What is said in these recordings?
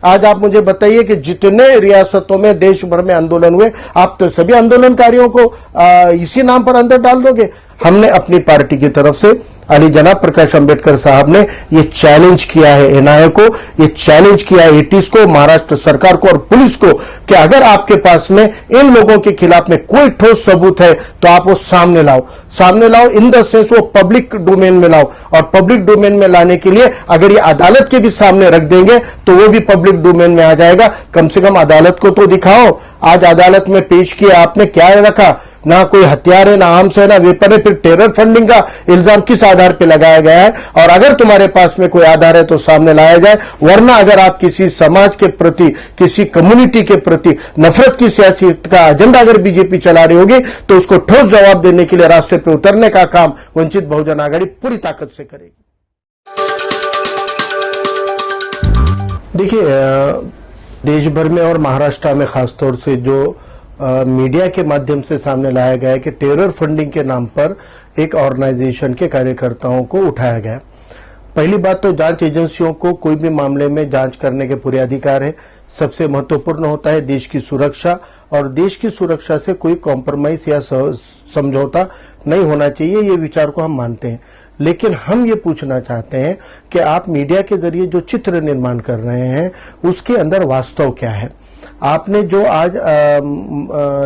आज आप मुझे बताइए कि जितने रियासतों में देश भर में आंदोलन हुए, आप तो सभी आंदोलनकारियों को इसी नाम पर अंदर डाल दोगे। हमने अपनी पार्टी की तरफ से अली जनाब प्रकाश अंबेडकर साहब ने ये चैलेंज किया है एनआईए को, ये चैलेंज किया है एटीज को, महाराष्ट्र सरकार को और पुलिस को कि अगर आपके पास में इन लोगों के खिलाफ में कोई ठोस सबूत है तो आप वो सामने लाओ इन द सेंस वो पब्लिक डोमेन में लाओ। और पब्लिक डोमेन में लाने के लिए अगर ये अदालत के भी सामने रख देंगे तो वो भी पब्लिक डोमेन में आ जाएगा। कम से कम अदालत को तो दिखाओ। आज अदालत में पेश किया आपने, क्या रखा? ना कोई हथियार है, ना आर्म्स है, ना वेपन है। फिर टेरर फंडिंग का इल्जाम किस आधार पर लगाया गया है? और अगर तुम्हारे पास में कोई आधार है तो सामने लाया जाए, वरना अगर आप किसी समाज के प्रति, किसी कम्युनिटी के प्रति नफरत की सियासत का एजेंडा अगर बीजेपी चला रही होगी तो उसको ठोस जवाब देने के लिए रास्ते पर उतरने का काम वंचित बहुजन आघाड़ी पूरी ताकत से करेगी। देखिए, देश भर में और महाराष्ट्र में खासतौर से जो मीडिया के माध्यम से सामने लाया गया है कि टेरर फंडिंग के नाम पर एक ऑर्गेनाइजेशन के कार्यकर्ताओं को उठाया गया। पहली बात तो जांच एजेंसियों को कोई भी मामले में जांच करने के पूरे अधिकार है। सबसे महत्वपूर्ण होता है देश की सुरक्षा, और देश की सुरक्षा से कोई कॉम्प्रोमाइज या समझौता नहीं होना चाहिए, ये विचार को हम मानते हैं। लेकिन हम ये पूछना चाहते हैं कि आप मीडिया के जरिए जो चित्र निर्माण कर रहे हैं उसके अंदर वास्तव क्या है? आपने जो आज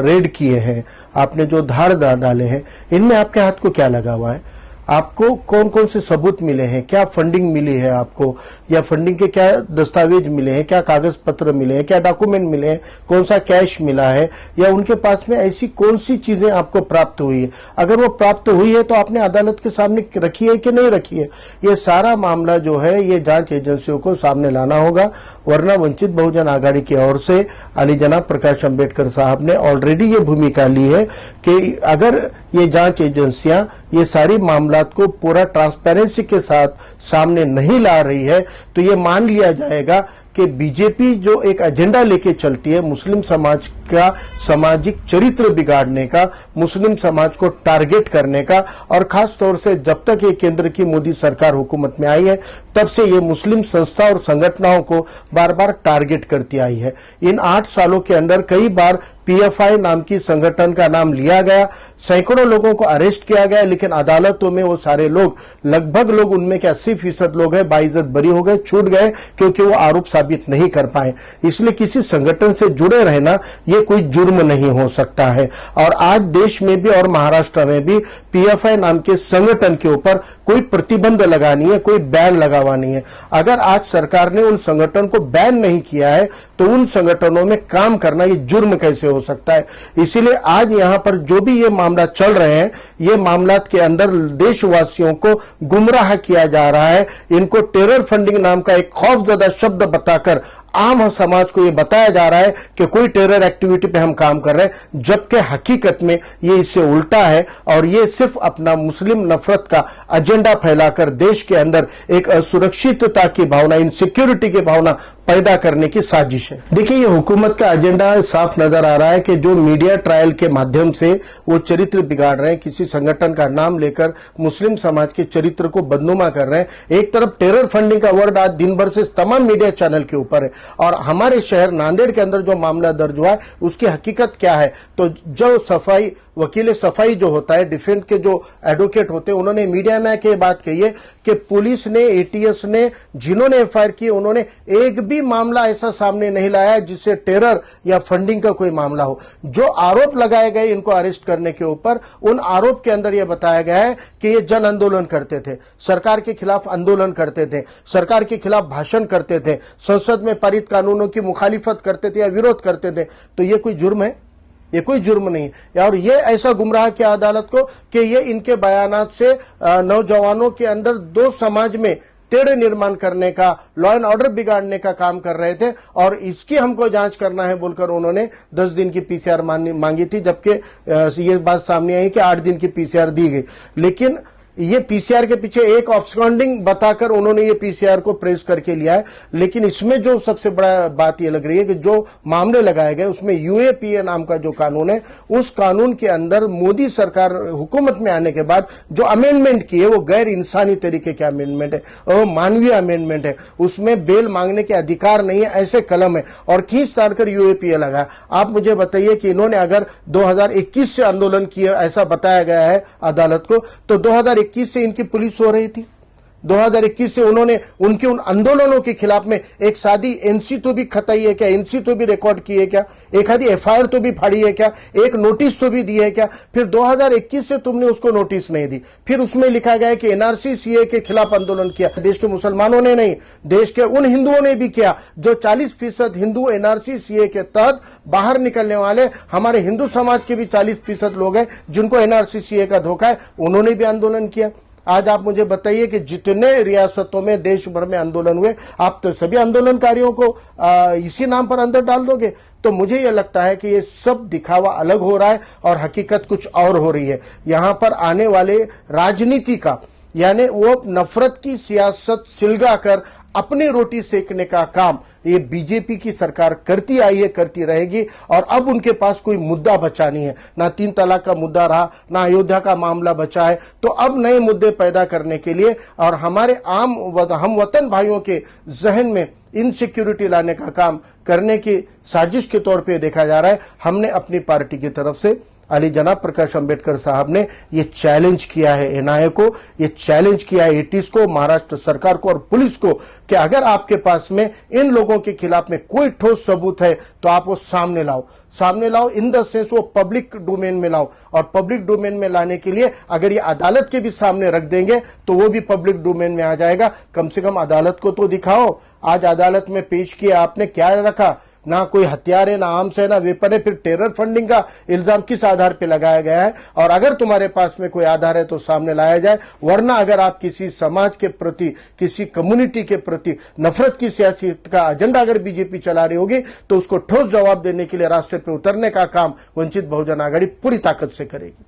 रेड किए हैं, आपने जो धाड़ डाले हैं, इनमें आपके हाथ को क्या लगा हुआ है? आपको कौन कौन से सबूत मिले हैं? क्या फंडिंग मिली है आपको, या फंडिंग के क्या दस्तावेज मिले हैं, क्या कागज पत्र मिले हैं, क्या डॉक्यूमेंट मिले हैं, कौन सा कैश मिला है, या उनके पास में ऐसी कौन सी चीजें आपको प्राप्त हुई है? अगर वो प्राप्त हुई है तो आपने अदालत के सामने रखी है कि नहीं रखी है? ये सारा मामला जो है ये जांच एजेंसियों को सामने लाना होगा, वरना वंचित बहुजन आघाड़ी की ओर से अली जनाब प्रकाश अंबेडकर साहब ने ऑलरेडी ये भूमिका ली है कि अगर ये जांच एजेंसियां ये सारी मामलात को पूरा ट्रांसपेरेंसी के साथ सामने नहीं ला रही है तो ये मान लिया जाएगा कि बीजेपी जो एक एजेंडा लेके चलती है मुस्लिम समाज का सामाजिक चरित्र बिगाड़ने का, मुस्लिम समाज को टारगेट करने का, और खास तौर से जब तक ये केंद्र की मोदी सरकार हुकूमत में आई है तब से ये मुस्लिम संस्था और संगठनों को बार बार टारगेट करती आई है। इन 8 सालों के अंदर कई बार पीएफआई नाम की संगठन का नाम लिया गया, सैकड़ों लोगों को अरेस्ट किया गया, लेकिन अदालतों में वो सारे लोग, लगभग लोग उनमें के 80% लोग हैं, बाइज्जत बरी हो गए, छूट गए, क्योंकि वो आरोप साबित नहीं कर पाए। इसलिए किसी संगठन से जुड़े रहना ये कोई जुर्म नहीं हो सकता है। और आज देश में भी और महाराष्ट्र में भी पीएफआई नाम के संगठन के ऊपर कोई प्रतिबंध लगानी है, कोई बैन लगावानी है। अगर आज सरकार ने उन संगठन को बैन नहीं किया है तो उन संगठनों में काम करना ये जुर्म कैसे हो सकता है? इसीलिए आज यहां पर जो भी ये मामला चल रहे हैं, ये मामलात के अंदर देशवासियों को गुमराह किया जा रहा है। इनको टेरर फंडिंग नाम का एक खौफजदा शब्द बताकर आम समाज को ये बताया जा रहा है कि कोई टेरर एक्टिविटी पे हम काम कर रहे हैं, जबकि हकीकत में ये इससे उल्टा है और ये सिर्फ अपना मुस्लिम नफरत का एजेंडा फैलाकर देश के अंदर एक असुरक्षितता की भावना, इनसिक्योरिटी की भावना पैदा करने की साजिश है। देखिए, ये हुकूमत का एजेंडा साफ नजर आ रहा है कि जो मीडिया ट्रायल के माध्यम से वो चरित्र बिगाड़ रहे हैं, किसी संगठन का नाम लेकर मुस्लिम समाज के चरित्र को बदनुमा कर रहे हैं। एक तरफ टेरर फंडिंग का वर्ड आज दिन भर से तमाम मीडिया चैनल के ऊपर है, और हमारे शहर नांदेड़ के अंदर जो मामला दर्ज हुआ है उसकी हकीकत क्या है? तो जो सफाई वकील सफाई जो होता है, डिफेंस के जो एडवोकेट होते हैं, उन्होंने मीडिया में आके बात कही है कि पुलिस ने, एटीएस ने, जिन्होंने एफआईआर की, उन्होंने एक भी मामला ऐसा सामने नहीं लाया जिससे टेरर या फंडिंग का कोई मामला हो। जो आरोप लगाए गए इनको अरेस्ट करने के ऊपर, उन आरोप के अंदर यह बताया गया है कि ये जन आंदोलन करते थे, सरकार के खिलाफ आंदोलन करते थे, सरकार के खिलाफ भाषण करते थे, संसद में पारित कानूनों की मुखालिफत करते थे या विरोध करते थे। तो ये कोई जुर्म है? ये कोई जुर्म नहीं है। और ये ऐसा गुमराह किया अदालत को कि ये इनके बयानात से नौजवानों के अंदर दो समाज में टेढ़े निर्माण करने का, लॉ एंड ऑर्डर बिगाड़ने का काम कर रहे थे, और इसकी हमको जांच करना है बोलकर उन्होंने 10 दिन की पीसीआर मांगी थी, जबकि ये बात सामने आई कि 8 दिन की पीसीआर दी गई। लेकिन ये पीसीआर के पीछे एक ऑब्सकॉन्डिंग बताकर उन्होंने ये पीसीआर को प्रेस करके लिया है। लेकिन इसमें जो सबसे बड़ा बात ये लग रही है कि जो मामले लगाए गए उसमें यूएपीए नाम का जो कानून है, उस कानून के अंदर मोदी सरकार हुकूमत में आने के बाद जो अमेंडमेंट की है वो गैर इंसानी तरीके के अमेंडमेंट है और मानवीय अमेंडमेंट है। उसमें बेल मांगने के अधिकार नहीं है, ऐसे कलम है और खींच तार कर यूएपीए लगा। आप मुझे बताइए कि इन्होंने अगर 2021 से आंदोलन किया ऐसा बताया गया है अदालत को, तो 2021 से इनकी पुलिस हो रही थी। 2021 से उन्होंने उनके उन आंदोलनों के खिलाफ में एक सादी एनसी तो भी खताई है क्या, एनसी तो भी रिकॉर्ड की है क्या, एक आधी एफआईआर तो भी फाड़ी है क्या, एक नोटिस तो भी दी है क्या? फिर 2021 से तुमने उसको नोटिस नहीं दी। फिर उसमें लिखा गया कि एनआरसी सीए के खिलाफ आंदोलन किया। देश के मुसलमानों ने नहीं, देश के उन हिंदुओं ने भी किया जो 40% हिंदू एनआरसी सीए के तहत बाहर निकलने वाले हमारे हिंदू समाज के भी 40% लोग हैं जिनको एनआरसी सीए का धोखा है, उन्होंने भी आंदोलन किया। आज आप मुझे बताइए कि जितने रियासतों में देश भर में आंदोलन हुए, आप तो सभी आंदोलनकारियों को इसी नाम पर अंदर डाल दोगे? तो मुझे यह लगता है कि ये सब दिखावा अलग हो रहा है और हकीकत कुछ और हो रही है। यहां पर आने वाले राजनीति का, यानी वो नफरत की सियासत सिलगा कर अपनी रोटी सेकने का काम ये बीजेपी की सरकार करती आई है, करती रहेगी। और अब उनके पास कोई मुद्दा बचा नहीं है, ना 3 तलाक का मुद्दा रहा, ना अयोध्या का मामला बचा है। तो अब नए मुद्दे पैदा करने के लिए और हमारे आम हम वतन भाइयों के जहन में इनसिक्योरिटी लाने का काम करने की साजिश के तौर पे देखा जा रहा है। हमने अपनी पार्टी की तरफ से अली जनाब प्रकाश अंबेडकर साहब ने ये चैलेंज किया है एनआईए को, ये चैलेंज किया है एटीज को, महाराष्ट्र सरकार को और पुलिस को कि अगर आपके पास में इन लोगों के खिलाफ में कोई ठोस सबूत है तो आप वो सामने लाओ इन द सेंस वो पब्लिक डोमेन में लाओ। और पब्लिक डोमेन में लाने के लिए अगर ये अदालत के भी सामने रख देंगे तो वो भी पब्लिक डोमेन में आ जाएगा। कम से कम अदालत को तो दिखाओ। आज अदालत में पेश किया आपने, क्या रखा? ना कोई हथियार है, ना आर्म्स है, ना वेपन है। फिर टेरर फंडिंग का इल्जाम किस आधार पे लगाया गया है? और अगर तुम्हारे पास में कोई आधार है तो सामने लाया जाए, वरना अगर आप किसी समाज के प्रति, किसी कम्युनिटी के प्रति नफरत की सियासत का एजेंडा अगर बीजेपी चला रही होगी तो उसको ठोस जवाब देने के लिए रास्ते पे उतरने का काम वंचित बहुजन आघाड़ी पूरी ताकत से करेगी।